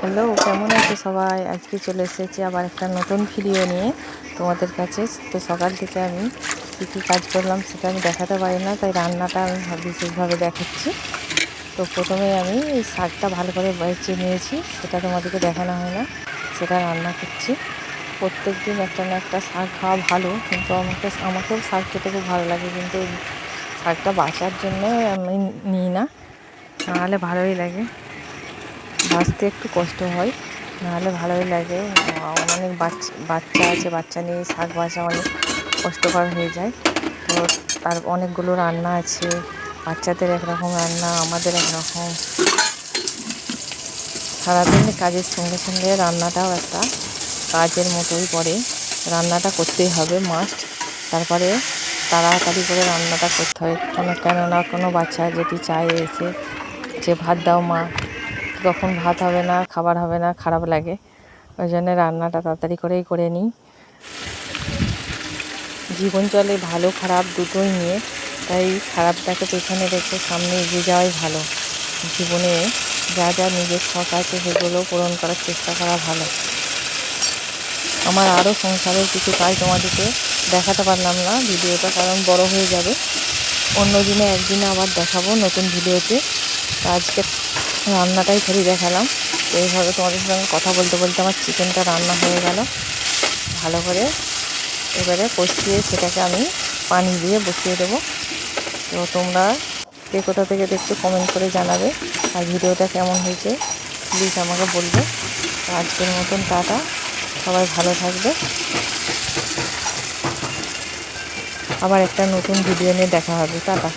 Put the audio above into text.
Hello, কেমন আছো সবাই? আজকে চলে এসেছি আবার একটা নতুন ভিডিও নিয়ে তোমাদের কাছে। তো সকাল থেকে আমি কী কাজ করলাম সেটা আমি দেখাতে পারি না, তাই রান্নাটা আমি বিশেষভাবে দেখাচ্ছি। তো প্রথমে আমি এই শাকটা ভালো করে বেছে নিয়েছি, সেটা তোমাদেরকে দেখানো হয় না, সেটা রান্না করছি। প্রত্যেক দিন একটা না একটা শাক খাওয়া ভালো, কিন্তু আমাকেও শাক খেতে খুব ভালো লাগে, কিন্তু এই শাকটা বাঁচার জন্য আমি নিই না, নাহলে ভালোই লাগে। বাঁচতে একটু কষ্ট হয়, নাহলে ভালোই লাগে। অনেক বাচ্চা আছে, বাচ্চা নিয়ে শাক বাছা অনেক কষ্টকর হয়ে যায়। তো তার অনেকগুলো রান্না আছে, বাচ্চাদের একরকম রান্না, আমাদের একরকম। সারাদিন কাজের সঙ্গে সঙ্গে রান্নাটাও একটা কাজের মতোই পড়ে, রান্নাটা করতেই হবে মাস্ট। তারপরে তাড়াতাড়ি করে রান্নাটা করতে হয়, কেননা কোনো বাচ্চা যদি চায় এসে যে ভাত দাও মা, তখন ভাত হবে না, খাবার হবে না, খারাপ লাগে। ওই জন্য রান্নাটা তাড়াতাড়ি করেই করে নিই। জীবন চলে ভালো খারাপ দুটোই নিয়ে, তাই খারাপটাকে পেছনে রেখে সামনে এগিয়ে যাওয়াই ভালো। জীবনে যা যা নিজের শখ আছে সেগুলো পূরণ করার চেষ্টা করা ভালো। আমার আরও সংসারের কিছু কাজ তোমাদেরকে দেখাতে পারলাম না ভিডিওটা, কারণ বড় হয়ে যাবে। অন্য দিনে একদিনে আবার দেখাবো নতুন ভিডিওতে। আজকে রান্নাটাই খালি দেখালাম। তো এইভাবে তোমাদের সঙ্গে কথা বলতে বলতে আমার চিকেনটা রান্না হয়ে গেল ভালো করে। এবারে কষিয়ে সেটাকে আমি পানি দিয়ে বসিয়ে দেবো। তো তোমরা কে কোথা থেকে দেখছো কমেন্ট করে জানাবে, আর ভিডিওটা কেমন হয়েছে প্লিজ আমাকে বলবে। তো আজকের মতন টাটা, সবাই ভালো থাকবে। আবার একটা নতুন ভিডিও নিয়ে দেখা হবে, টাটা।